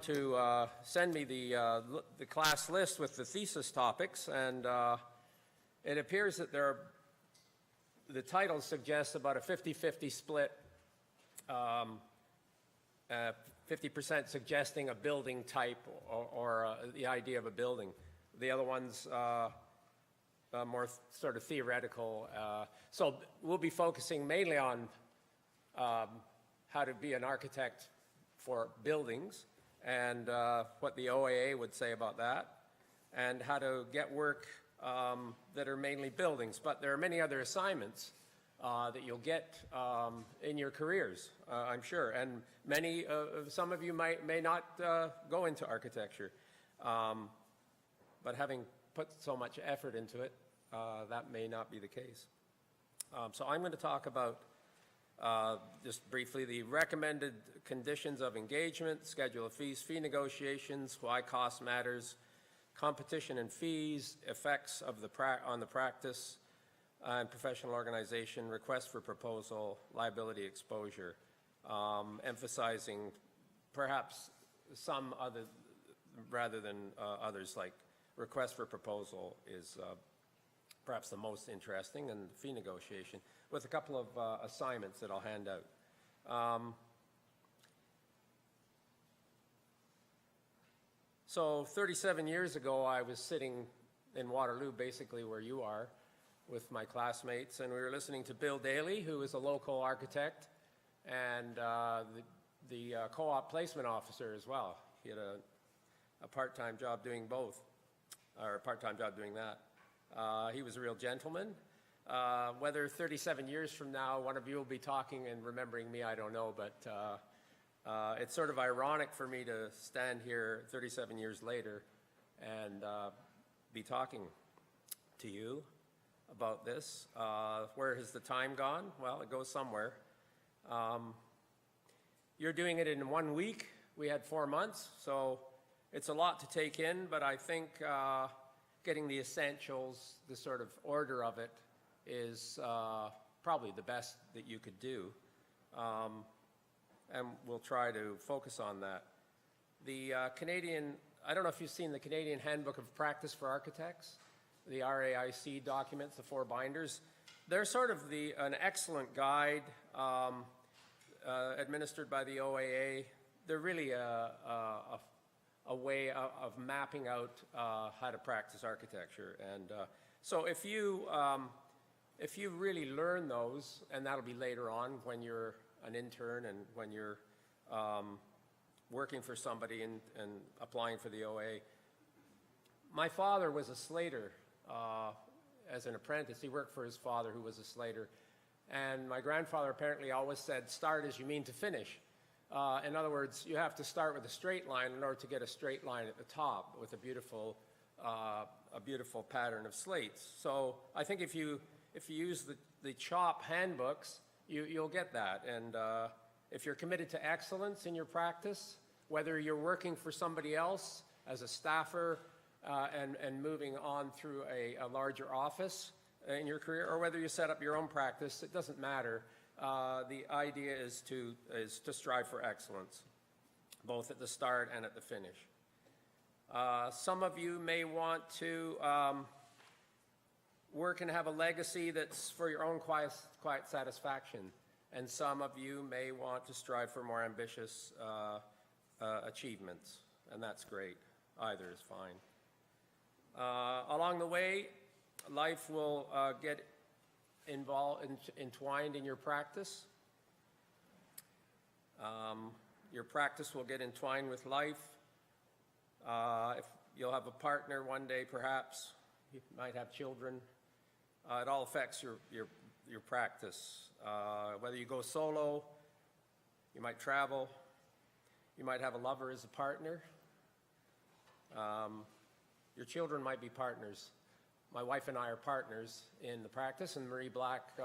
to send me the class list with the thesis topics, and it appears that the title suggests about a 50-50 split, 50% suggesting a building type or the idea of a building. The other one's more sort of theoretical. So we'll be focusing mainly on how to be an architect for buildings and what the OAA would say about that, and how to get work that are mainly buildings. But there are many other assignments that you'll get in your careers, I'm sure. And some of you may not go into architecture, but having put so much effort into it, that may not be the case. So I'm going to talk about, just briefly, the recommended conditions of engagement, schedule of fees, fee negotiations, why cost matters, competition and fees, effects of on the practice and professional organization, request for proposal, liability exposure, emphasizing perhaps some other rather than others, like request for proposal is perhaps the most interesting, and fee negotiation, with a couple of assignments that I'll hand out. So 37 years ago, I was sitting in Waterloo, basically where you are, with my classmates, and we were listening to Bill Daly, who is a local architect, and the co-op placement officer as well. He had a part-time job doing both, or a part-time job doing that. He was a real gentleman. Whether 37 years from now one of you will be talking and remembering me, I don't know, but it's sort of ironic for me to stand here 37 years later and be talking to you about this. Where has the time gone? Well, it goes somewhere. You're doing it in 1 week. We had 4 months, so it's a lot to take in, but I think getting the essentials, the sort of order of it, is probably the best that you could do. And we'll try to focus on that. The Canadian, I don't know if you've seen the Canadian Handbook of Practice for Architects, the RAIC documents, the 4 binders. They're sort of an excellent guide administered by the OAA. They're really a way of mapping out how to practice architecture. And so if you really learn those, and that'll be later on when you're an intern and when you're working for somebody and applying for the OAA. My father was a slater as an apprentice. He worked for his father, who was a slater. And my grandfather apparently always said, start as you mean to finish. In other words, you have to start with a straight line in order to get a straight line at the top with a beautiful pattern of slates. So I think if you use the CHOP handbooks, you'll get that. And if you're committed to excellence in your practice, whether you're working for somebody else as a staffer and moving on through a larger office in your career, or whether you set up your own practice, it doesn't matter. The idea is to strive for excellence, both at the start and at the finish. Some of you may want to work and have a legacy that's for your own quiet satisfaction, and some of you may want to strive for more ambitious achievements, and that's great. Either is fine. Along the way, life will get entwined in your practice. Your practice will get entwined with life. If you'll have a partner one day, perhaps you might have children. It all affects your practice. Whether you go solo, you might travel, you might have a lover as a partner. Your children might be partners. My wife and I are partners in the practice, and Marie Black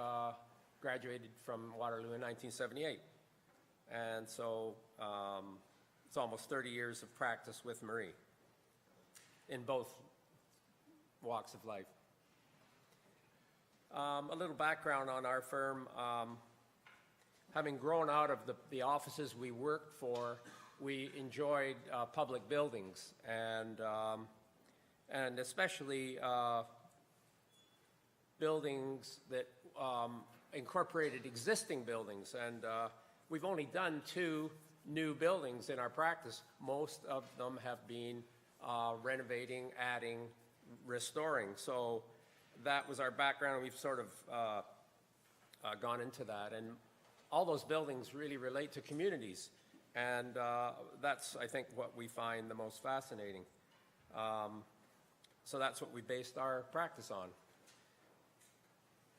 graduated from Waterloo in 1978. And so it's almost 30 years of practice with Marie in both walks of life. A little background on our firm. Having grown out of the offices we worked for we enjoyed public buildings, and especially buildings that incorporated existing buildings. And we've only done 2 new buildings in our practice. Most of them have been renovating, adding, restoring. So that was our background. We've sort of gone into that. And all those buildings really relate to communities. And that's, I think, what we find the most fascinating. So that's what we based our practice on.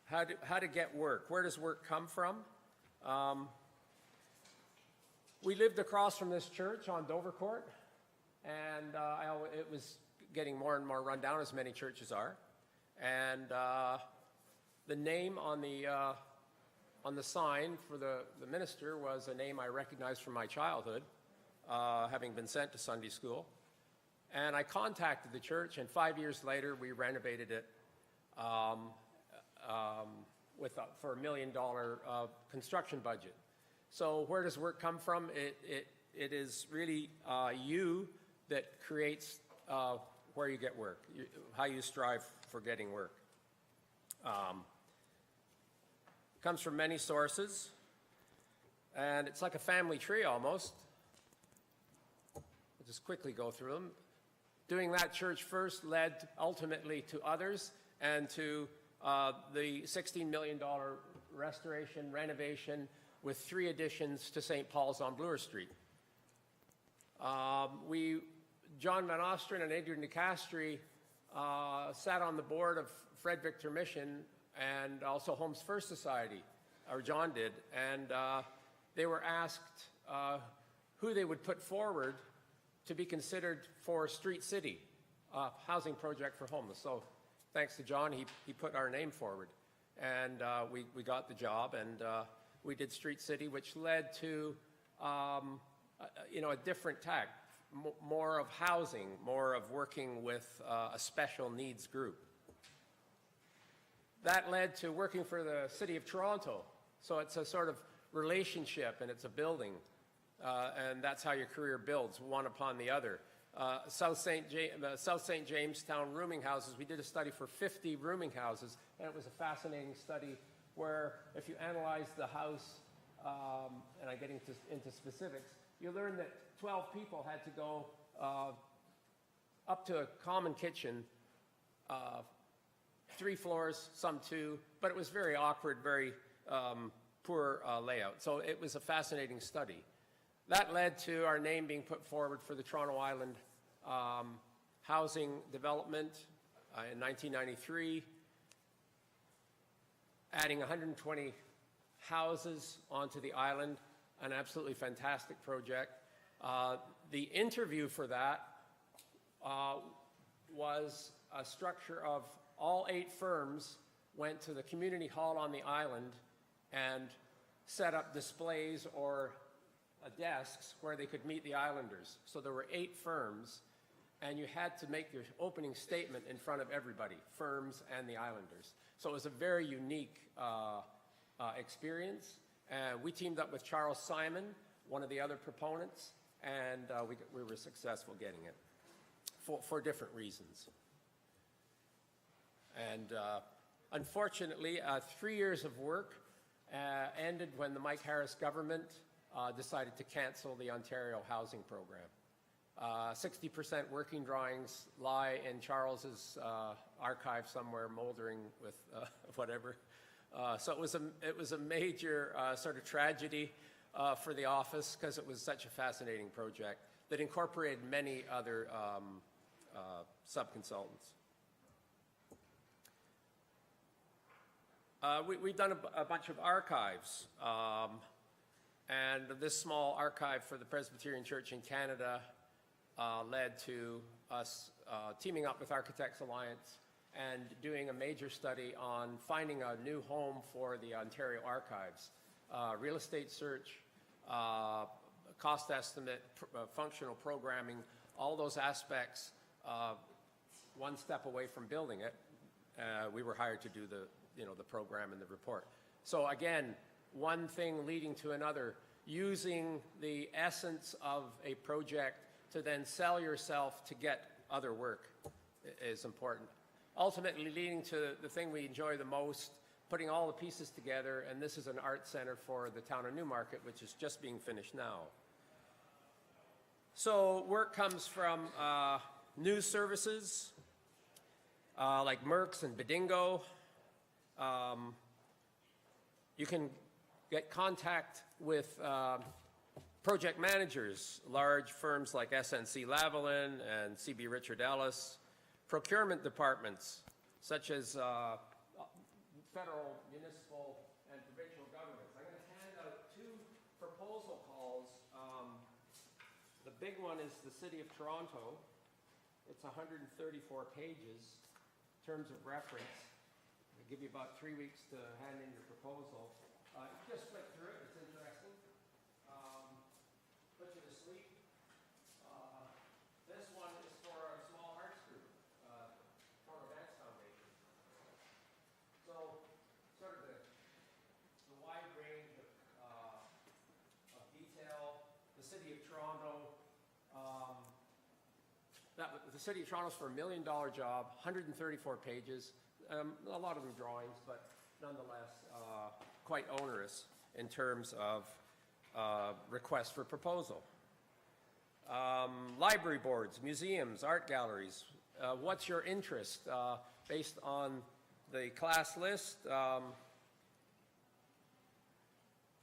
How to get work? Where does work come from? We lived across from this church on Dovercourt, and it was getting more and more run down, as many churches are. And the name on the sign for the minister was a name I recognized from my childhood, having been sent to Sunday school. And I contacted the church, and 5 years later, we renovated it for $1 million construction budget. So where does work come from? It is really you that creates where you get work, how you strive for getting work. Comes from many sources, and it's like a family tree almost. I'll just quickly go through them. Doing that church first led ultimately to others, and to the $16 million restoration, renovation, with 3 additions to St. Paul's on Bloor Street. John Van Ostren and Adrian DeCastri sat on the board of Fred Victor Mission and also Homes First Society, or John did, and they were asked who they would put forward to be considered for Street City, housing project for homeless. So thanks to John, he put our name forward, and we got the job, and we did Street City, which led to a different tack, more of housing, more of working with a special needs group. That led to working for the City of Toronto. So it's a sort of relationship, and it's a building, and that's how your career builds, one upon the other. South St. Jamestown rooming houses, we did a study for 50 rooming houses, and it was a fascinating study where if you analyze the house, and I get into specifics, you learn that 12 people had to go up to a common kitchen, 3 floors, some 2, but it was very awkward, very poor layout. So it was a fascinating study. That led to our name being put forward for the Toronto Island housing development in 1993, adding 120 houses onto the island, an absolutely fantastic project. The interview for that was a structure of all 8 firms went to the community hall on the island and set up displays or desks where they could meet the islanders. So there were 8 firms, and you had to make your opening statement in front of everybody, firms and the islanders. So it was a very unique experience. We teamed up with Charles Simon, one of the other proponents, and we were successful getting it for different reasons. And unfortunately, 3 years of work ended when the Mike Harris government decided to cancel the Ontario housing program. 60% working drawings lie in Charles's archive somewhere, moldering with whatever. So it was a major sort of tragedy for the office, because it was such a fascinating project that incorporated many other sub-consultants. We've done a bunch of archives, and this small archive for the Presbyterian Church in Canada led to us teaming up with Architects Alliance and doing a major study on finding a new home for the Ontario archives. Real estate search, cost estimate, functional programming, all those aspects, one step away from building it. We were hired to do the program and the report. So again, one thing leading to another. using the essence of a project to then sell yourself to get other work is important. Ultimately leading to the thing we enjoy the most, putting all the pieces together, and this is an art center for the town of Newmarket, which is just being finished now. So work comes from news services like Merck's and Bedingo. You can get contact with project managers, large firms like SNC Lavalin and CB Richard Ellis, procurement departments such as federal, municipal, and provincial governments. I'm going to hand out two proposal calls. The big one is the City of Toronto. It's 134 pages, terms of reference. I'll give you about 3 weeks to hand in your proposal. Just flick through it, it's interesting. Put you to sleep. This one is for a small arts group, Toronto Dance Foundation. So, sort of the wide range of detail. The City of Toronto, the City of Toronto's for $1 million job, 134 pages. A lot of them drawings, but nonetheless quite onerous in terms of requests for proposal. Library boards, museums, art galleries. What's your interest? Based on the class list,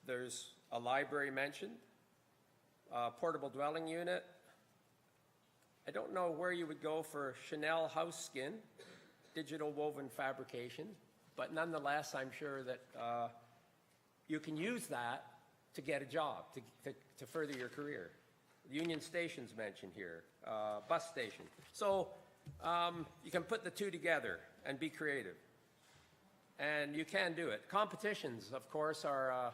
there's a library mentioned, portable dwelling unit. I don't know where you would go for Chanel house skin, digital woven fabrication, but nonetheless, I'm sure that you can use that to get a job, to further your career. Union Station's mentioned here, bus station. So you can put the two together and be creative. And you can do it. Competitions, of course, are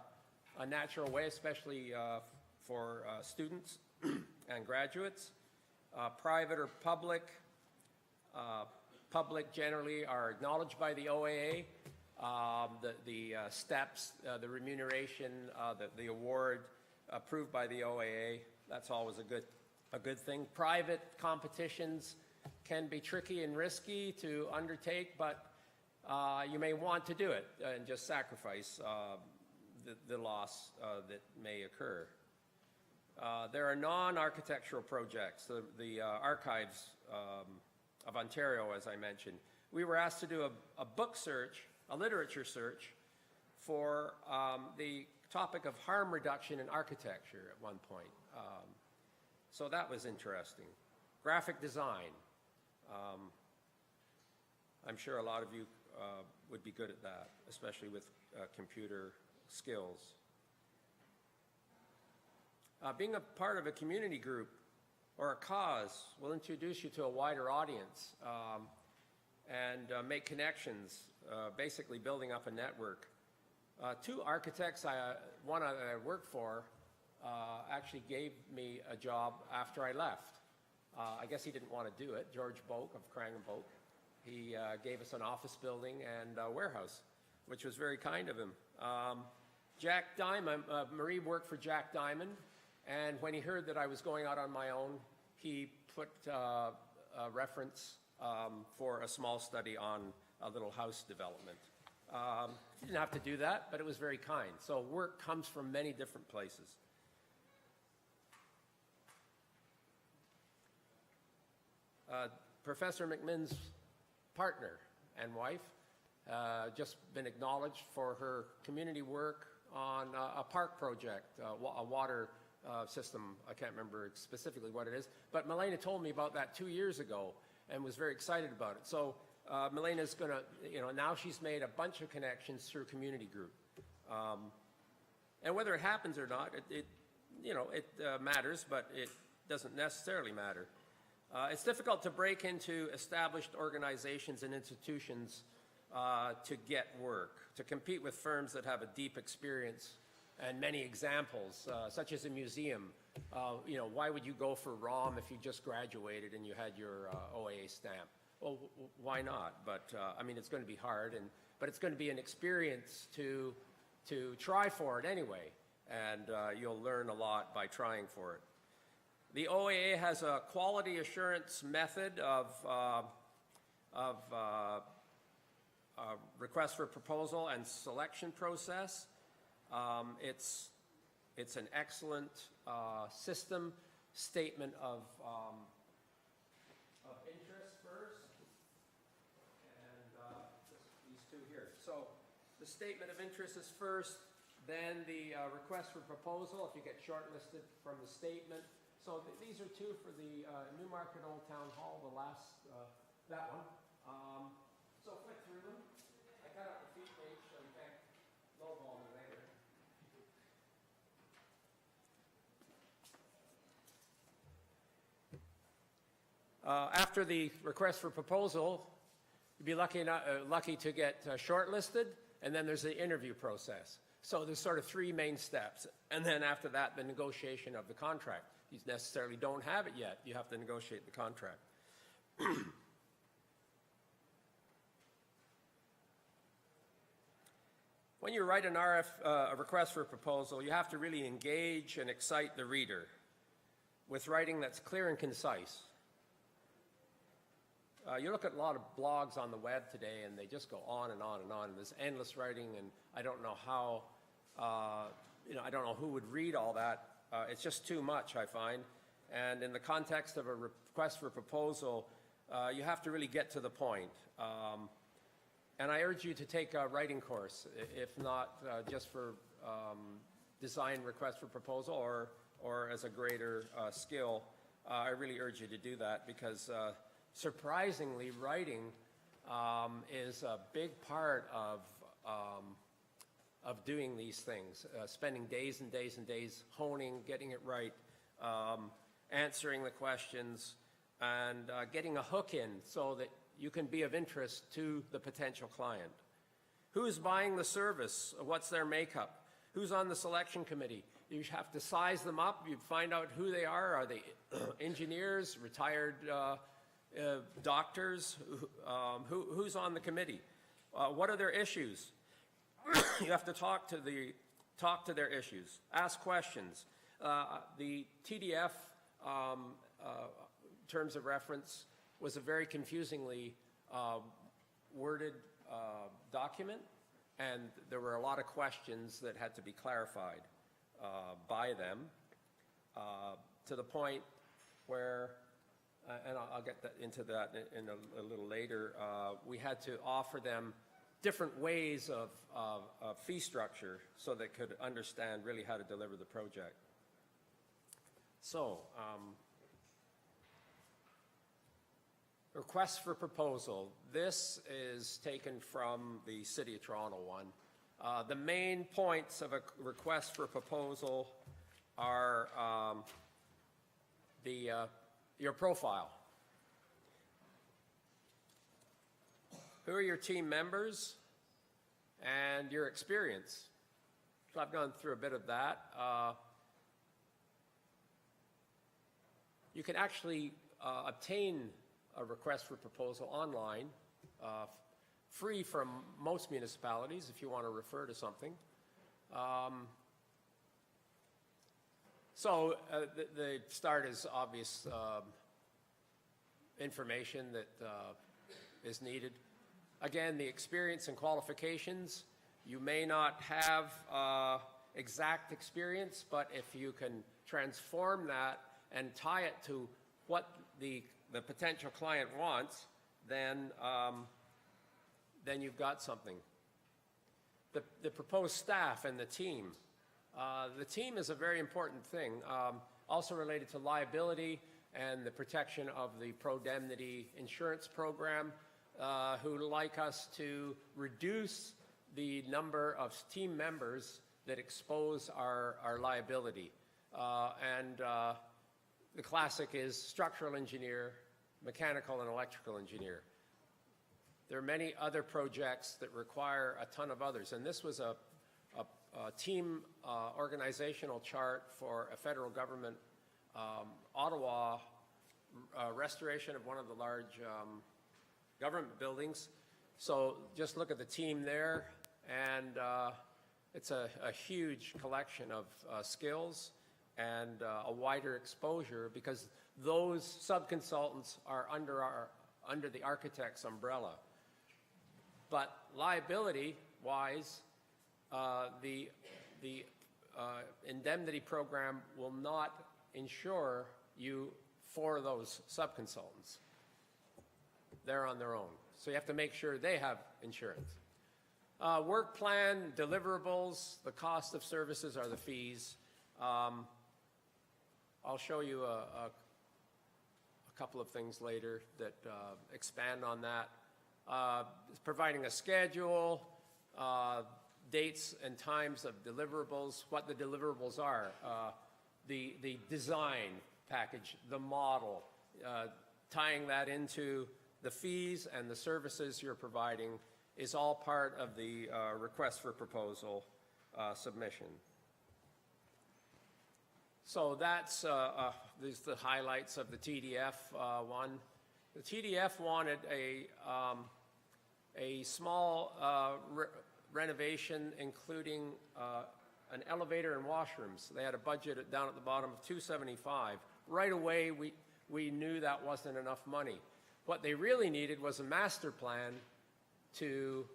a natural way, especially for students and graduates. Private or public. Public generally are acknowledged by the OAA. The steps, the remuneration, the award approved by the OAA, that's always a good thing. Private competitions can be tricky and risky to undertake, but you may want to do it and just sacrifice the loss that may occur. There are non-architectural projects, the Archives of Ontario, as I mentioned. We were asked to do a book search, a literature search, for the topic of harm reduction in architecture at one point. So that was interesting. Graphic design. I'm sure a lot of you would be good at that, especially with computer skills. Being a part of a community group or a cause will introduce you to a wider audience and make connections, basically building up a network. Two architects, one that I worked for, actually gave me a job after I left. I guess he didn't want to do it. George Boak of Krang and Boak. He gave us an office building and a warehouse, which was very kind of him. Jack Diamond, Marie worked for Jack Diamond, and when he heard that I was going out on my own, he put a reference for a small study on a little house development. He didn't have to do that, but it was very kind. So work comes from many different places. Professor McMinn's partner and wife just been acknowledged for her community work on a park project, a water system. I can't remember specifically what it is, but Milena told me about that 2 years ago and was very excited about it. So Milena's going to, now she's made a bunch of connections through community group. And whether it happens or not, it matters, but it doesn't necessarily matter. It's difficult to break into established organizations and institutions to get work, to compete with firms that have a deep experience and many examples, such as a museum. Why would you go for ROM if you just graduated and you had your OAA stamp? Well, why not? But I mean, it's going to be hard, but it's going to be an experience to try for it anyway. and you'll learn a lot by trying for it. The OAA has a quality assurance method of request for proposal and selection process. It's an excellent system. Statement of interest first, and these two here. So the statement of interest is first, then the request for proposal if you get shortlisted from the statement. So these are two for the Newmarket Old Town Hall, the last, that one. So flick through them. I cut out the fee page so you can't lowball me later. After the request for proposal, you'd be lucky to get shortlisted, and then there's the interview process. So there's sort of three main steps, and then after that, the negotiation of the contract. You necessarily don't have it yet. You have to negotiate the contract. When you write a request for a proposal, you have to really engage and excite the reader with writing that's clear and concise. You look at a lot of blogs on the web today, and they just go on and on and on. And there's endless writing, and I don't know how, I don't know who would read all that. It's just too much, I find. And in the context of a request for a proposal, you have to really get to the point. And I urge you to take a writing course, if not just for design request for proposal or as a greater skill. I really urge you to do that because surprisingly, writing is a big part of doing these things, spending days and days and days honing, getting it right, answering the questions, and getting a hook in so that you can be of interest to the potential client. Who's buying the service? What's their makeup? Who's on the selection committee? You have to size them up. You find out who they are. Are they engineers, retired doctors? Who's on the committee? What are their issues? You have to talk to their issues. Ask questions. The TDF terms of reference was a very confusingly worded document, and there were a lot of questions that had to be clarified by them to the point where, and I'll get into that in a little later, we had to offer them different ways of fee structure so they could understand really how to deliver the project. So, request for proposal. This is taken from the City of Toronto one. The main points of a request for proposal are your profile. Who are your team members and your experience? So I've gone through a bit of that. You can actually obtain a request for proposal online, free from most municipalities if you want to refer to something. So the start is obvious information that is needed. Again, the experience and qualifications. You may not have exact experience, but if you can transform that and tie it to what the potential client wants, then you've got something. The proposed staff and the team. The team is a very important thing, also related to liability and the protection of the Prodemnity insurance program, who like us to reduce the number of team members that expose our liability. The classic is structural engineer, mechanical and electrical engineer. There are many other projects that require a ton of others, and this was a team organizational chart for a federal government Ottawa restoration of one of the large government buildings. So just look at the team there, and It's a huge collection of skills and a wider exposure because those sub-consultants are under the architect's umbrella. But liability-wise, the indemnity program will not insure you for those sub-consultants. They're on their own. So you have to make sure they have insurance. Work plan, deliverables, the cost of services are the fees. I'll show you a couple of things later that expand on that. Providing a schedule, dates and times of deliverables, what the deliverables are, the design package, the model, tying that into the fees and the services you're providing is all part of the request for proposal submission. So that's these the highlights of the TDF one. The TDF wanted a small renovation including an elevator and washrooms. They had a budget down at the bottom of $275. Right away, we knew that wasn't enough money. What they really needed was a master plan to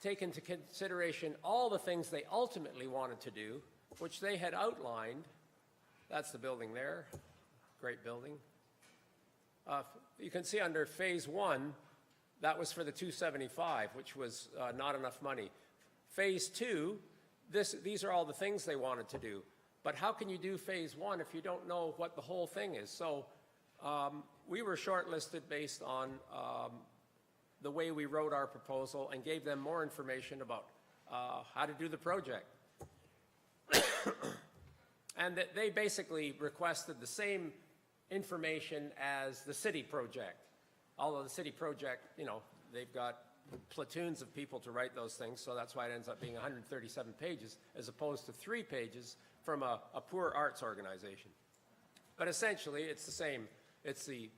take into consideration all the things they ultimately wanted to do, which they had outlined. That's the building there, great building. You can see under phase one, that was for the 275, which was not enough money. Phase two, these are all the things they wanted to do. But how can you do phase one if you don't know what the whole thing is? So we were shortlisted based on the way we wrote our proposal and gave them more information about how to do the project. And that they basically requested the same information as the city project. Although the city project, you know, they've got platoons of people to write those things, so that's why it ends up being 137 pages as opposed to 3 pages from a poor arts organization. But essentially, it's the same. It's the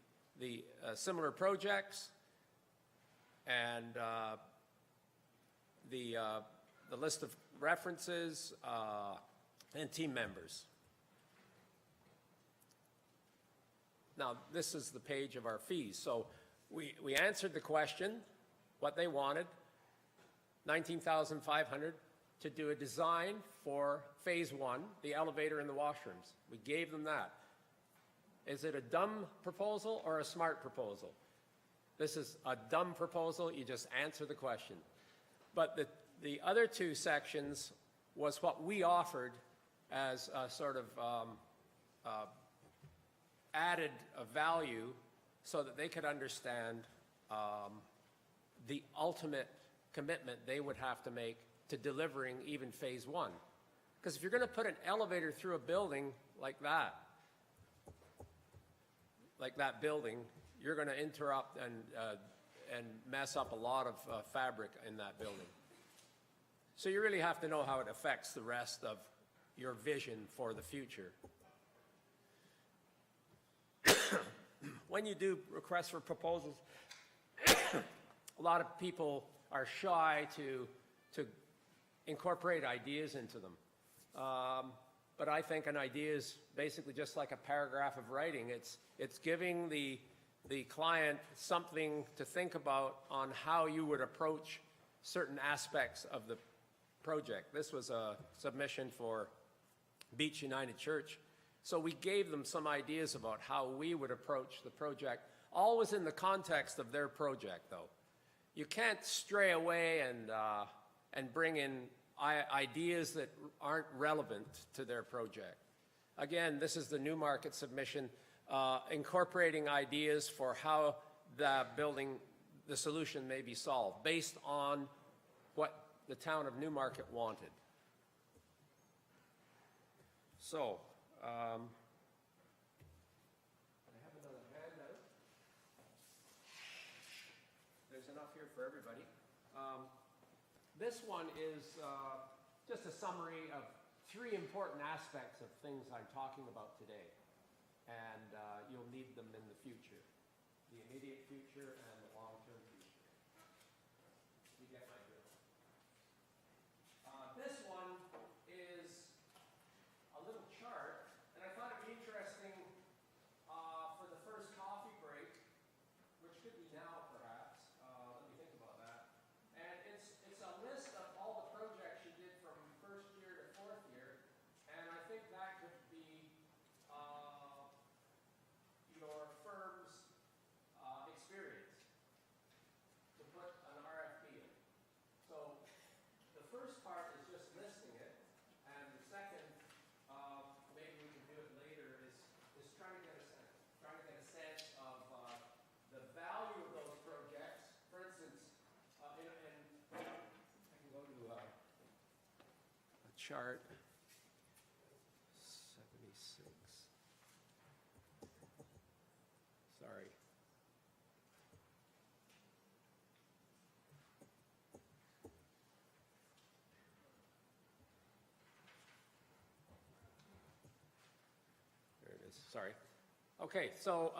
similar projects and the list of references and team members. Now, this is the page of our fees. So we answered the question, what they wanted, $19,500 to do a design for phase one, the elevator and the washrooms. We gave them that. Is it a dumb proposal or a smart proposal? This is a dumb proposal. You just answer the question. But the other 2 sections was what we offered as a sort of added a value so that they could understand the ultimate commitment they would have to make to delivering even phase one. Because if you're going to put an elevator through a building like that building, you're going to interrupt and mess up a lot of fabric in that building. So you really have to know how it affects the rest of your vision for the future. When you do requests for proposals, a lot of people are shy to incorporate ideas into them. But I think an idea is basically just like a paragraph of writing. It's giving the client something to think about on how you would approach certain aspects of the project. This was a submission for Beach United Church. So we gave them some ideas about how we would approach the project, always in the context of their project, though. You can't stray away and bring in ideas that aren't relevant to their project. Again, this is the Newmarket submission, incorporating ideas for how the solution may be solved based on what the town of Newmarket wanted. So, I have another handout. There's enough here for everybody. This one is just a summary of 3 important aspects of things I'm talking about today. And you'll need them in the future. The immediate future and the long-term future. You get my drill. chart. 76. Sorry. There it is. Sorry. Okay, so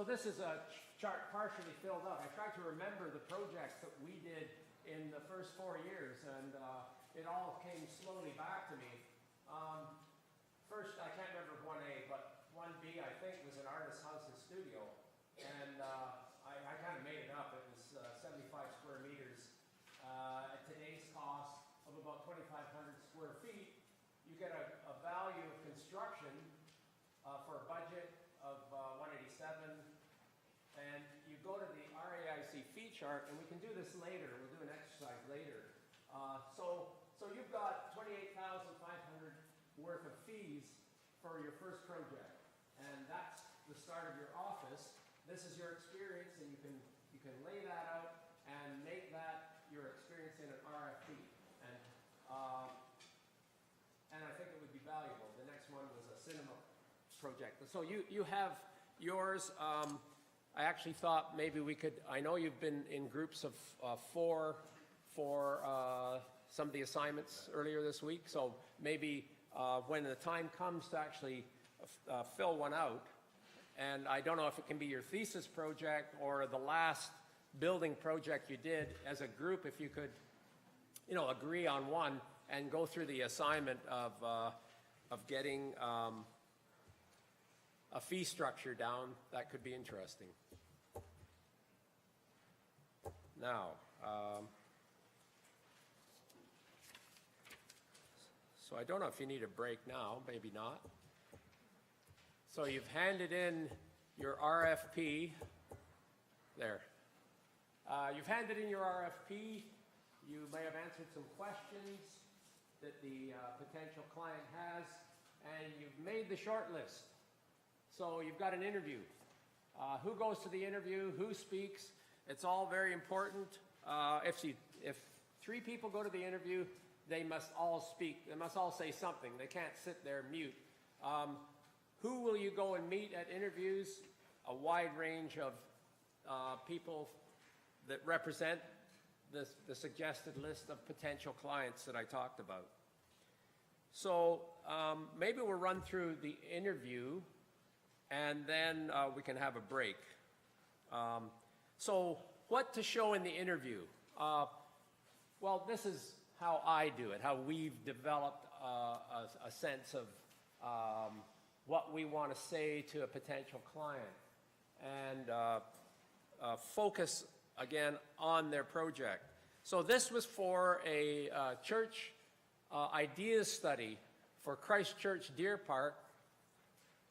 this is a chart partially filled out. I tried to remember the projects that we did in the first 4 years, and it all came slowly back to me. First, I can't remember 1A, but 1B, I think, was an artist's house and studio, and I kind of made it up. It was 75 square meters. At today's cost of about 2,500 square feet, you get a value of construction for a budget of 187, and you go to the RAIC fee chart, and we can do this later. We'll do an exercise later. So you've got 28,500 worth of fees for your first project, and that's the start of your office. This is your experience, and you can lay that out and make that your experience in an RFP, and I think it would be valuable. The next one was a cinema project. So you have yours. I actually thought maybe we could, I know you've been in groups of 4 for some of the assignments earlier this week, so maybe when the time comes to actually fill one out, and I don't know if it can be your thesis project or the last building project you did as a group, if you could, agree on one and go through the assignment of getting a fee structure down, that could be interesting. Now, so I don't know if you need a break now, maybe not. So you've handed in your RFP. There. You've handed in your RFP. You may have answered some questions that the potential client has, and you've made the short list. So you've got an interview. Who goes to the interview? Who speaks? It's all very important. If 3 people go to the interview, they must all speak. They must all say something. They can't sit there mute. Who will you go and meet at interviews? A wide range of people that represent the suggested list of potential clients that I talked about. So maybe we'll run through the interview, and then we can have a break. So what to show in the interview? Well, this is how I do it, how we've developed a sense of what we want to say to a potential client, and focus, again, on their project. So this was for a church ideas study for Christ Church Deer Park,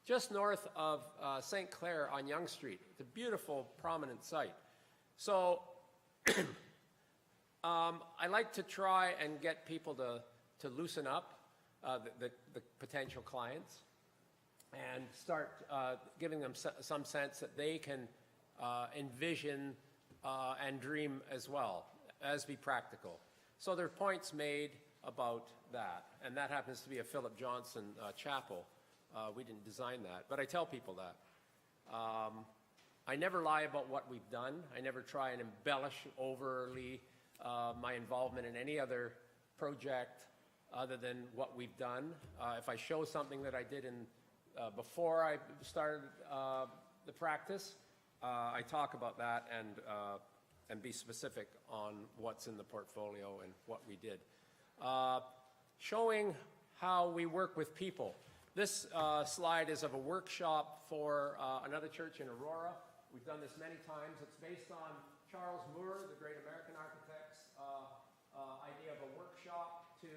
just north of St. Clair on Yonge Street. It's a beautiful, prominent site. So I like to try and get people to loosen up, the potential clients, and start giving them some sense that they can envision and dream as well, as be practical. So there are points made about that, and that happens to be a Philip Johnson chapel. We didn't design that, but I tell people that. I never lie about what we've done. I never try and embellish overly my involvement in any other project other than what we've done. If I show something that I did before I started the practice, I talk about that and be specific on what's in the portfolio and what we did. Showing how we work with people. This slide is of a workshop for another church in Aurora. We've done this many times. It's based on Charles Moore, the great American architect's idea of a workshop to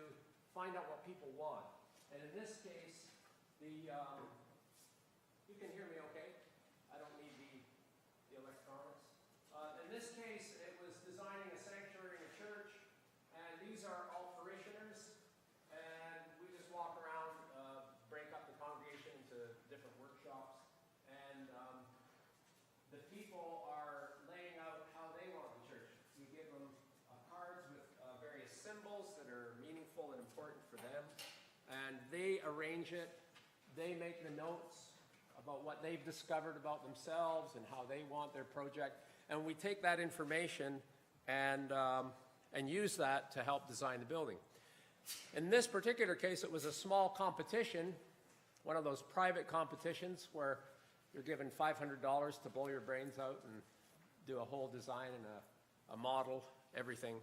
find out what people want. And in this case, you can hear me okay? I don't need the electronics. In this case, it was designing a sanctuary in a church, and these are all parishioners, and we just walk around, break up the congregation into different workshops, and the people are laying out how they want the church. We give them cards with various symbols that are meaningful important for them. And they arrange it, they make the notes about what they've discovered about themselves and how they want their project. And we take that information and use that to help design the building. In this particular case, it was a small competition, one of those private competitions where you're given $500 to blow your brains out and do a whole design and a model, everything.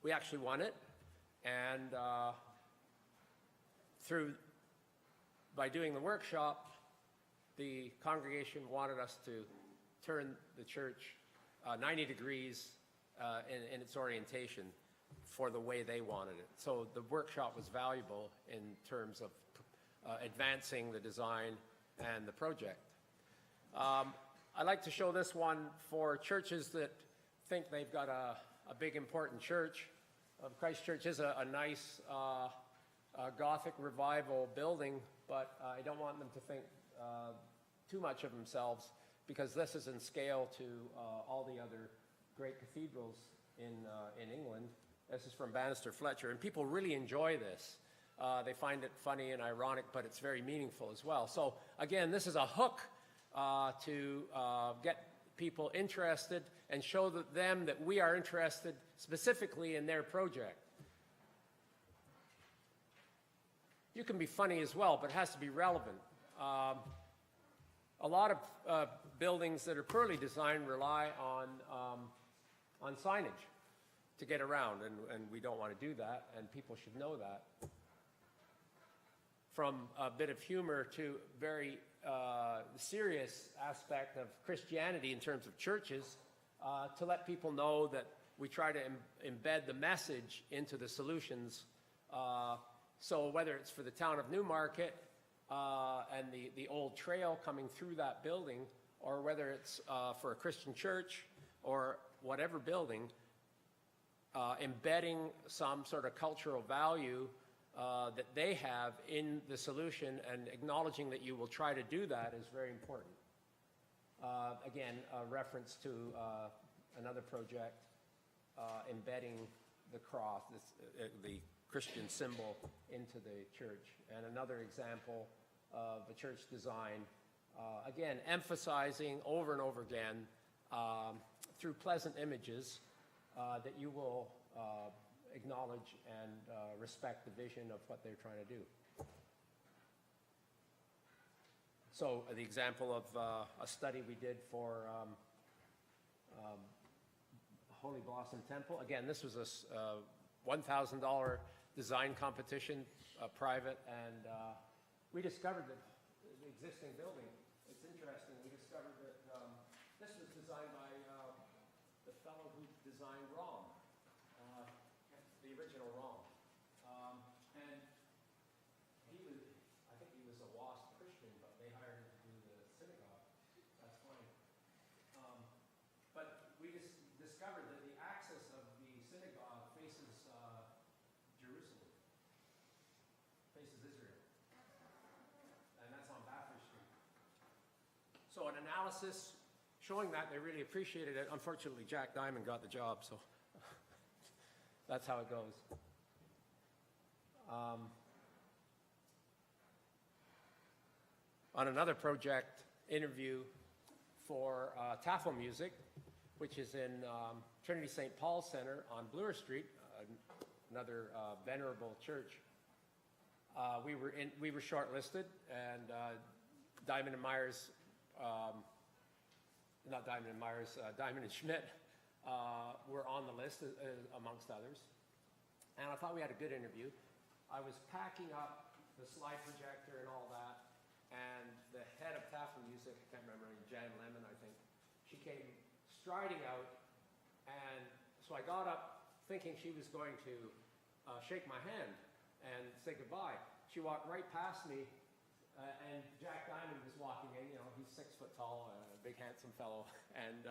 We actually won it, and by doing the workshop, the congregation wanted us to turn the church 90 degrees in its orientation for the way they wanted it. So the workshop was valuable in terms of advancing the design and the project. I like to show this one for churches that think they've got a big important church. Christ Church is a nice Gothic revival building, but I don't want them to think too much of themselves, because this is in scale to all the other great cathedrals in England. This is from Bannister Fletcher, and people really enjoy this. They find it funny and ironic, but it's very meaningful as well. So again, this is a hook to get people interested and show them that we are interested specifically in their project. You can be funny as well, but it has to be relevant. A lot of buildings that are poorly designed rely on signage to get around, and we don't want to do that, and people should know that. From a bit of humor to very serious aspect of Christianity in terms of churches, to let people know that we try to embed the message into the solutions. So whether it's for the town of Newmarket and the old trail coming through that building, or whether it's for a Christian church or whatever building, embedding some sort of cultural value that they have in the solution and acknowledging that you will try to do that is very important. Again, a reference to another project, embedding the cross, the Christian symbol, into the church. And another example of a church design, again, emphasizing over and over again through pleasant images that you will acknowledge and respect the vision of what they're trying to do. So the example of a study we did for Holy Blossom Temple. Again, this was a $1,000 design competition, private, and we discovered that the existing building, it's interesting, we discovered that this was designed by the fellow who designed Rom, the original Rom. And he was, I think he was a WASP Christian, but they hired him to do the synagogue. That's fine. But we just discovered that the axis of the synagogue faces Jerusalem, faces Israel. And that's on Bathory Street. So an analysis showing that, they really appreciated it. Unfortunately, Jack Diamond got the job, so that's how it goes. On another project interview for Taffel Music, which is in Trinity St. Paul's Center on Bloor Street, another venerable church. We were shortlisted, and Diamond and Myers, not Diamond and Myers, Diamond and Schmidt were on the list amongst others. And I thought we had a good interview. I was packing up the slide projector and all that, and the head of Taffel Music, I can't remember, Jan Lemon, I think, she came striding out, and so I got up thinking she was going to shake my hand and say goodbye. She walked right past me, and Jack Diamond was walking in. You know, he's 6 foot tall, a big handsome fellow, and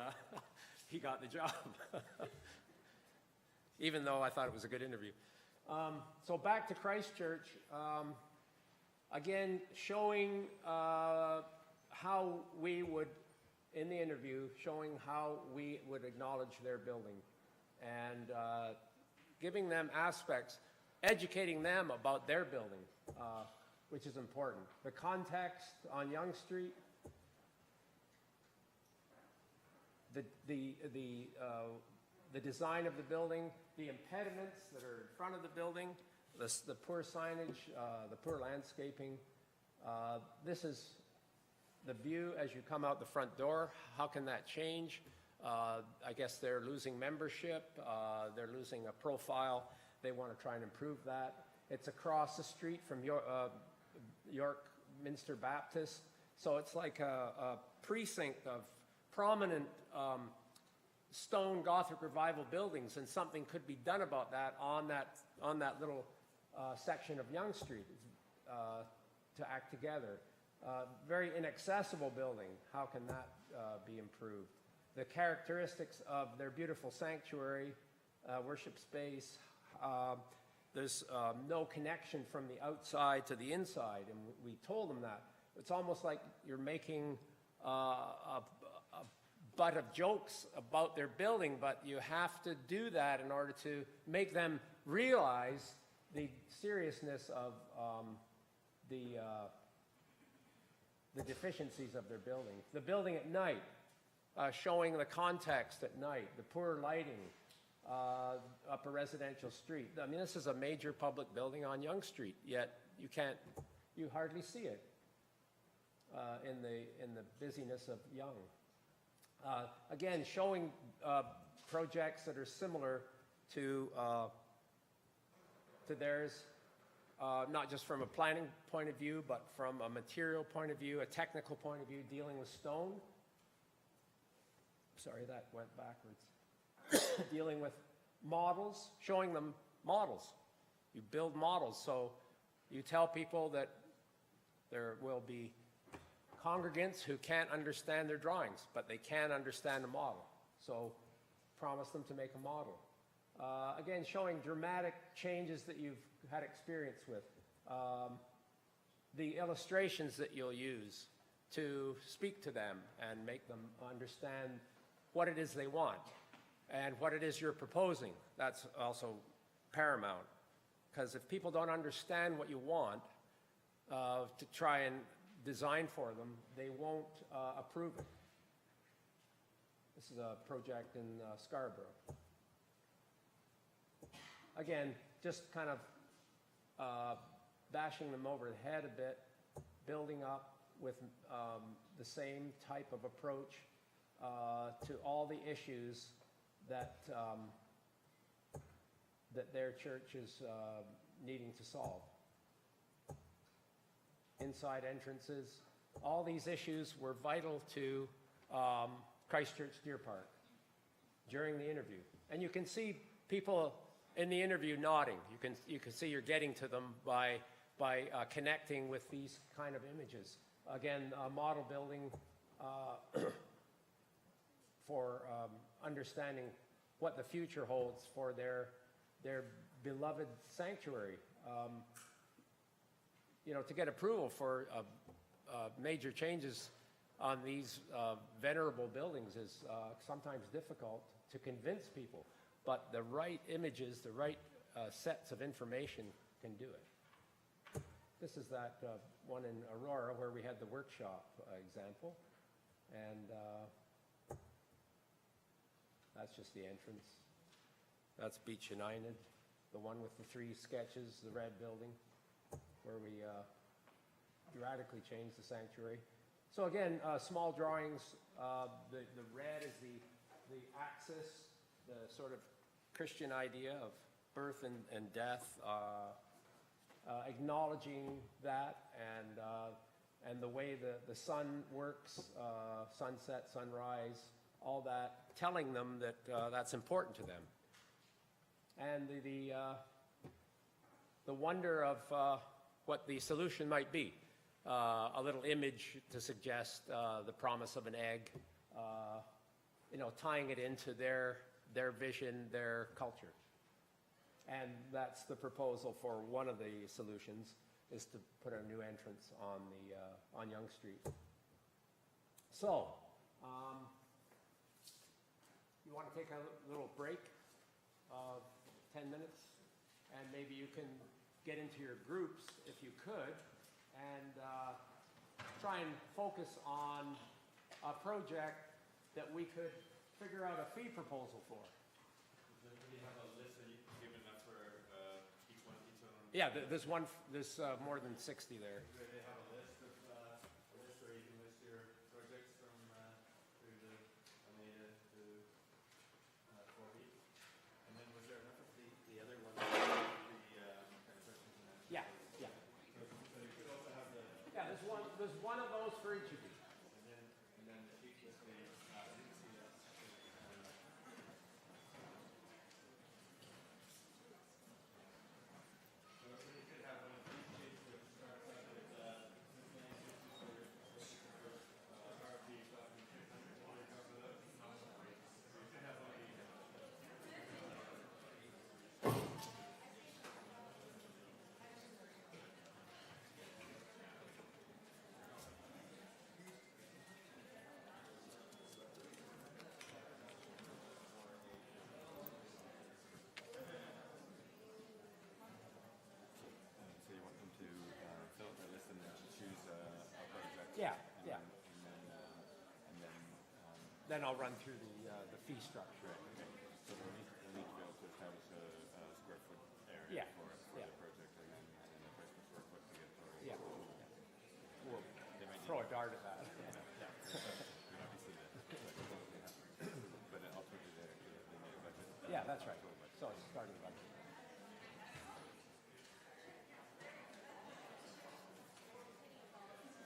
he got the job, even though I thought it was a good interview. So back to Christ Church, again, showing how we would, in the interview, showing how we would acknowledge their building. And giving them aspects, educating them about their building, which is important. The context on Yonge Street, the design of the building, the impediments that are in front of the building, the poor signage, the poor landscaping. This is the view as you come out the front door. How can that change? I guess they're losing membership. They're losing a profile. They want to try and improve that. It's across the street from York Minster Baptist. So it's like a precinct of prominent stone Gothic Revival buildings, and something could be done about that on that little section of Yonge Street to act together. Very inaccessible building. How can that be improved? The characteristics of their beautiful sanctuary, worship space. There's no connection from the outside to the inside, and we told them that. It's almost like you're making a butt of jokes about their building, but you have to do that in order to make them realize the seriousness of the deficiencies of their building. The building at night, showing the context at night, the poor lighting up a residential street. I mean, this is a major public building on Yonge Street, yet you hardly see it in the busyness of Yonge. Again, showing projects that are similar to theirs, not just from a planning point of view, but from a material point of view, a technical point of view, dealing with stone. Sorry, that went backwards. Dealing with models, showing them models. You build models, so you tell people that there will be congregants who can't understand their drawings, but they can understand a model. So promise them to make a model. Again, showing dramatic changes that you've had experience with. The illustrations that you'll use to speak to them and make them understand what it is they want and what it is you're proposing. That's also paramount, because if people don't understand what you want to try and design for them, they won't approve it. This is a project in Scarborough. Again, just kind of bashing them over the head a bit, building up with the same type of approach to all the issues that that their church is needing to solve. Inside entrances, all these issues were vital to Christchurch Deer Park during the interview. And you can see people in the interview nodding. You can see you're getting to them by connecting with these kind of images. Again, a model building for understanding what the future holds for their beloved sanctuary. You know, to get approval for major changes on these venerable buildings is sometimes difficult to convince people, but the right images, the right sets of information can do it. This is that one in Aurora where we had the workshop example, and that's just the entrance. That's Beach United, the one with the 3 sketches, the red building, where we radically changed the sanctuary. So again, small drawings. The red is the axis, the sort of Christian idea of birth and death, acknowledging that, and the way the sun works, sunset, sunrise, all that, telling them that that's important to them. And the wonder of what the solution might be. A little image to suggest the promise of an egg, you know, tying it into their vision, their culture. And that's the proposal for one of the solutions, is to put a new entrance on Yonge Street. So, you want to take a little break of 10 minutes, and maybe you can get into your groups if you could, and try and focus on a project that we could figure out a fee proposal for. Do you have a list that you can give enough for each one? Yeah, there's more than 60 there. Do they have a list where you can list your projects from through the Almeida to Corby? And then was there enough of the other one, the kind of questions and answers? Yeah, yeah. So you could also have the, Yeah, there's one of those for each of you. and then the sheet with the, I didn't see that. So you could have one of these sheets which starts out with RFP stuff and 600 water cover those. You should have one of these. So you want them to fill out their list and then to choose a project. Yeah, and yeah. Then, Then I'll run through the fee structure. okay. So we'll need to be able to establish a square foot area Yeah, for yeah. the project and then the price per square foot to get the. Yeah. We'll They might throw a need- dart at that. Yeah. You're not gonna see that. But ultimately they made a budget. Yeah, that's right. So it's starting budget.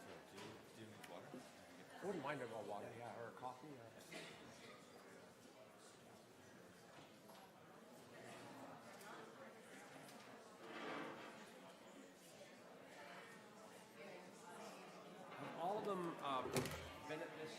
So do you need water? I wouldn't mind about water, yeah, or coffee. Have all of them been at this?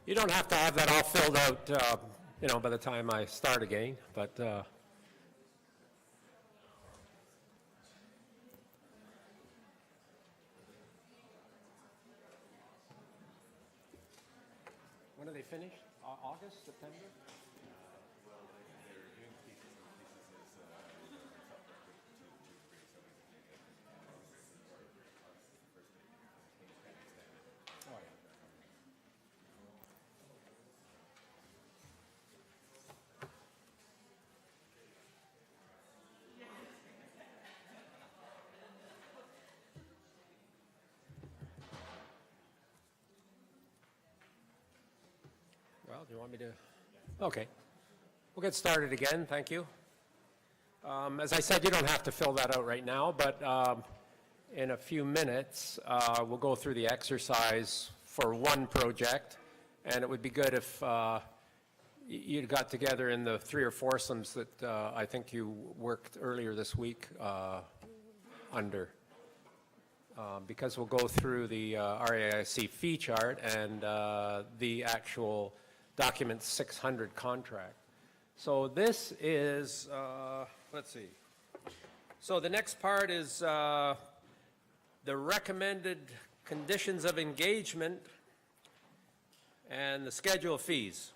You don't have to have that all filled out, you know, by the time I start again, but when are they finished? August, September? Well, do you want me to? Okay. We'll get started again. Thank you. As I said, you don't have to fill that out right now, but in a few minutes, we'll go through the exercise for one project, and it would be good if you got together in the 3 or 4somes that I think you worked earlier this week under. Because we'll go through the RAIC fee chart and the actual document 600 contract. So this is, let's see. So the next part is the recommended conditions of engagement and the schedule of fees.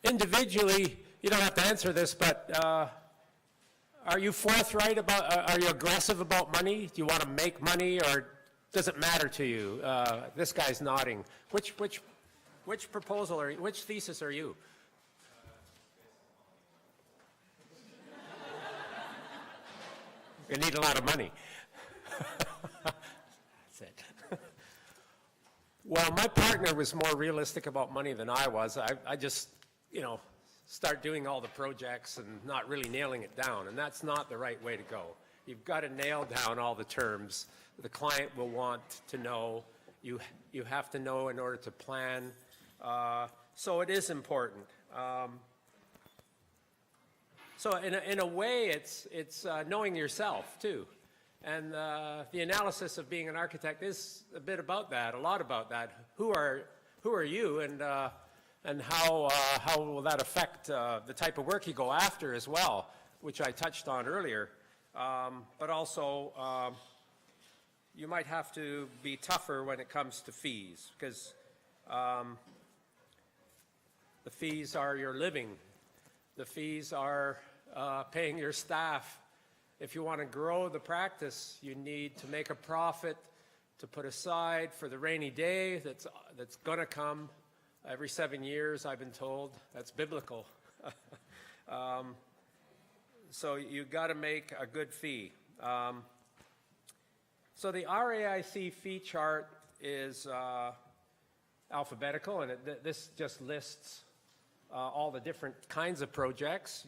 Individually, you don't have to answer this, but are you forthright about, are you aggressive about money? Do you want to make money, or does it matter to you? This guy's nodding. Which proposal are you, which thesis are you? You need a lot of money. That's it. Well, my partner was more realistic about money than I was. I just, you know, start doing all the projects and not really nailing it down, and that's not the right way to go. You've got to nail down all the terms. The client will want to know. You have to know in order to plan. So it is important. So in a way, it's knowing yourself too, and the analysis of being an architect is a bit about that, a lot about that. Who are you, and how will that affect the type of work you go after as well, which I touched on earlier. But also, you might have to be tougher when it comes to fees, because the fees are your living. The fees are paying your staff. If you want to grow the practice, you need to make a profit to put aside for the rainy day that's going to come. Every 7 years, I've been told. That's biblical. So you've got to make a good fee. So the RAIC fee chart is alphabetical, and this just lists all the different kinds of projects.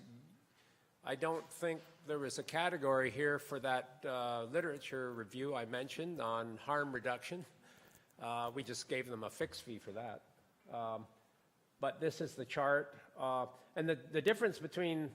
I don't think there was a category here for that literature review I mentioned on harm reduction. We just gave them a fixed fee for that. But this is the chart. And the difference between